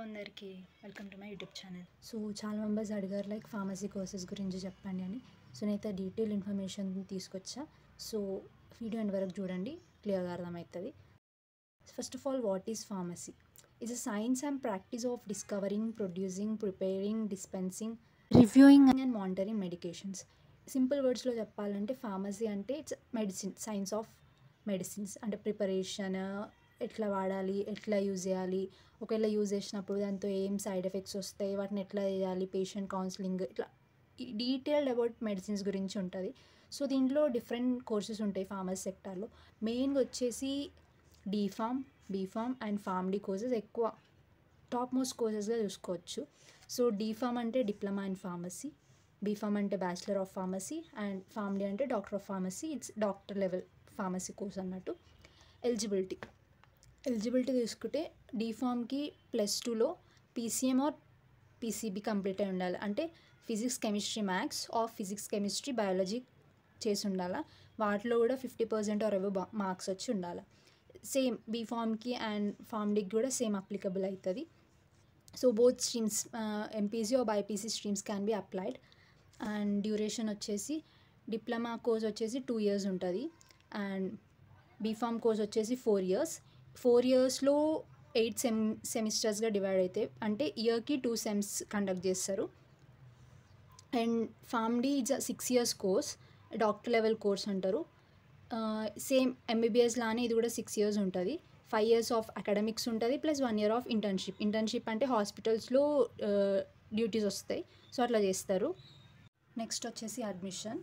అందరికీ welcome to my YouTube channel. So చాలా members అడిగారు లైక్ ఫార్మసీ కోర్సెస్ గురించి చెప్పండి అని. సో నేనైతే డీటెయిల్ ఇన్ఫర్మేషన్ తీసుకొచ్చా. సో వీడియో ఎండ్ వరకు చూడండి, క్లియర్గా అర్థమవుతుంది. First of all, what is pharmacy? It's a science and practice of discovering, producing, preparing, dispensing, reviewing and monitoring medications. Simple వర్డ్స్లో చెప్పాలంటే ఫార్మసీ అంటే it's medicine, science of medicines. అంటే preparation, ఎట్లా వాడాలి, ఎట్లా యూజ్ చేయాలి, ఒకవేళ యూజ్ చేసినప్పుడు దాంతో ఏం సైడ్ ఎఫెక్ట్స్ వస్తాయి, వాటిని ఎట్లా చేయాలి, పేషెంట్ కౌన్సిలింగ్, ఇట్లా డీటెయిల్డ్ అబౌట్ మెడిసిన్స్ గురించి ఉంటుంది. సో దీంట్లో డిఫరెంట్ కోర్సెస్ ఉంటాయి ఫార్మసీ సెక్టార్లో. మెయిన్గా వచ్చేసి D Pharm, B Pharm and Pharm D courses ఎక్కువ టాప్ మోస్ట్ కోర్సెస్గా చూసుకోవచ్చు. సో డీఫామ్ అంటే డిప్లొమా ఇన్ ఫార్మసీ, బీఫామ్ అంటే bachelor of pharmacy and Pharm D అంటే doctor of pharmacy. It's doctor level pharmacy course అన్నట్టు. ఎలిజిబిలిటీ తీసుకుంటే డీఫామ్కి +2లో పీసీఎం ఆర్ పీసీబీ కంప్లీట్ అయి ఉండాలి. అంటే physics, chemistry, maths or physics, chemistry, biology చేసి ఉండాలి. వాటిలో కూడా 50% ఆర్ అబవ్ మార్క్స్ వచ్చి ఉండాలి. సేమ్ బీఫామ్కి అండ్ ఫార్మ్డీకి కూడా సేమ్ అప్లికబుల్ అవుతుంది. So both streams, MPC or BiPC streams can be applied. And duration వచ్చేసి డిప్లొమా కోర్స్ వచ్చేసి 2 years ఉంటుంది అండ్ బీఫామ్ కోర్స్ వచ్చేసి 4 years. 4 yearsలో 8 సెమిస్టర్స్గా డివైడ్ అయితే, అంటే ఇయర్కి 2 సెమ్స్ కండక్ట్ చేస్తారు. And PharmD it's 6 years course, doctor level course అంటారు. సేమ్ ఎంబీబీఎస్ లానే ఇది కూడా 6 years ఉంటుంది. 5 years ఆఫ్ అకాడమిక్స్ ఉంటుంది ప్లస్ 1 year ఆఫ్ ఇంటర్న్షిప్ అంటే హాస్పిటల్స్లో డ్యూటీస్ వస్తాయి. సో అట్లా చేస్తారు. నెక్స్ట్ వచ్చేసి అడ్మిషన్.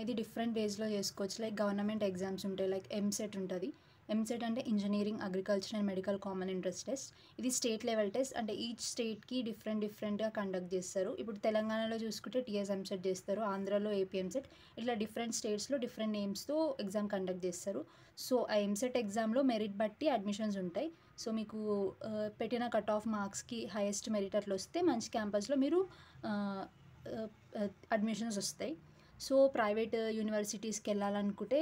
ఇది డిఫరెంట్ వేస్లో చేసుకోవచ్చు. లైక్ గవర్నమెంట్ ఎగ్జామ్స్ ఉంటాయి, లైక్ ఎంసెట్ ఉంటుంది. ఎంసెట్ అంటే engineering, agriculture and medical common entrance test. ఇది స్టేట్ లెవెల్ టెస్ట్, అంటే ఈచ్ స్టేట్కి డిఫరెంట్గా కండక్ట్ చేస్తారు. ఇప్పుడు తెలంగాణలో చూసుకుంటే టీఎస్ ఎంసెట్ చేస్తారు, ఆంధ్రాలో ఏపీ ఎంసెట్, ఇట్లా డిఫరెంట్ స్టేట్స్లో డిఫరెంట్ నేమ్స్తో ఎగ్జామ్ కండక్ట్ చేస్తారు. సో ఆ ఎంసెట్ ఎగ్జామ్లో మెరిట్ బట్టి అడ్మిషన్స్ ఉంటాయి. సో మీకు పెట్టిన కట్ ఆఫ్ మార్క్స్కి హైయెస్ట్ మెరిట్ అట్లా వస్తే మంచి క్యాంపస్లో మీరు అడ్మిషన్స్ వస్తాయి. సో ప్రైవేట్ యూనివర్సిటీస్కి వెళ్ళాలనుకుంటే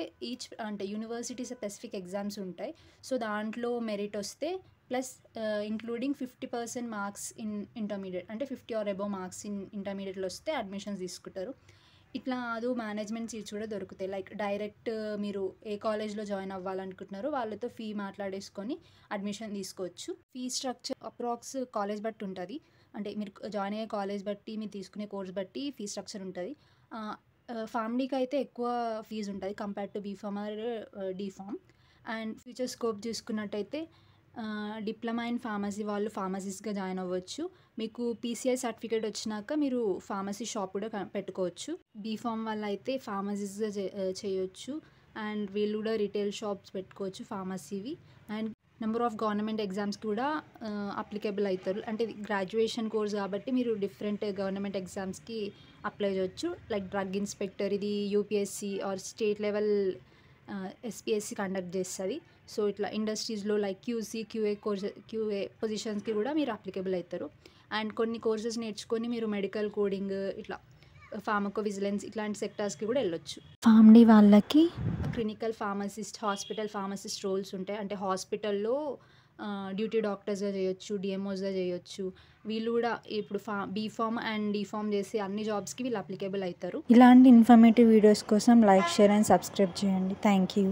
అంటే యూనివర్సిటీ స్పెసిఫిక్ ఎగ్జామ్స్ ఉంటాయి. సో దాంట్లో మెరిట్ వస్తే plus including 50% marks in intermediate, అంటే 50 ఆర్ అబవ్ మార్క్స్ ఇన్ ఇంటర్మీడియట్లో వస్తే అడ్మిషన్స్ తీసుకుంటారు. ఇట్లా అది మేనేజ్మెంట్ సీట్స్ కూడా దొరుకుతాయి. లైక్ డైరెక్ట్ మీరు ఏ కాలేజ్లో జాయిన్ అవ్వాలనుకుంటున్నారో వాళ్ళతో ఫీ మాట్లాడేసుకొని అడ్మిషన్ తీసుకోవచ్చు. ఫీ స్ట్రక్చర్ అప్రాక్స్ కాలేజ్ బట్టి ఉంటుంది. అంటే మీరు జాయిన్ అయ్యే కాలేజ్ బట్టి, మీరు తీసుకునే కోర్స్ బట్టి ఫీ స్ట్రక్చర్ ఉంటుంది. ఫార్మ్డీకి అయితే ఎక్కువ ఫీజు ఉంటుంది compare to B Pharm or D Pharm. And future scope చూసుకున్నట్టయితే డిప్లొమా ఇన్ ఫార్మసీ వాళ్ళు ఫార్మసిస్ట్గా జాయిన్ అవ్వచ్చు. మీకు పీసీఐ సర్టిఫికేట్ వచ్చినాక మీరు ఫార్మసీ షాప్ కూడా పెట్టుకోవచ్చు. బీఫామ్ వాళ్ళు అయితే ఫార్మసిస్ట్గా చేయొచ్చు అండ్ వీళ్ళు కూడా రిటైల్ షాప్స్ పెట్టుకోవచ్చు ఫార్మసీవి. అండ్ నెంబర్ ఆఫ్ గవర్నమెంట్ ఎగ్జామ్స్కి కూడా అప్లికేబుల్ అవుతారు. అంటే గ్రాడ్యుయేషన్ కోర్స్ కాబట్టి మీరు డిఫరెంట్ గవర్నమెంట్ ఎగ్జామ్స్కి అప్లై చేయొచ్చు. లైక్ డ్రగ్ ఇన్స్పెక్టర్, ఇది UPSC or state level SPSC conduct చేస్తుంది. సో ఇట్లా ఇండస్ట్రీస్లో లైక్ క్యూఏ పొజిషన్స్కి కూడా మీరు అప్లికేబుల్ అవుతారు. అండ్ కొన్ని కోర్సెస్ నేర్చుకొని మీరు మెడికల్ కోడింగ్, ఇట్లా ఫార్మకో విజిలెన్స్ ఇట్లాంటి సెక్టార్స్కి కూడా వెళ్ళొచ్చు. ఫార్మ్డీ వాళ్ళకి clinical pharmacist, hospital pharmacist roles ఉంటాయి. అంటే హాస్పిటల్లో డ్యూటీ డాక్టర్స్గా చేయొచ్చు, డిఎంఓస్గా చేయొచ్చు. వీళ్ళు కూడా ఇప్పుడు బీఫామ్ అండ్ డీఫామ్ చేసి అన్ని జాబ్స్కి వీళ్ళు అప్లికేబుల్ అవుతారు. ఇలాంటి ఇన్ఫర్మేటివ్ వీడియోస్ కోసం లైక్, షేర్ అండ్ సబ్స్క్రైబ్ చేయండి. Thank you.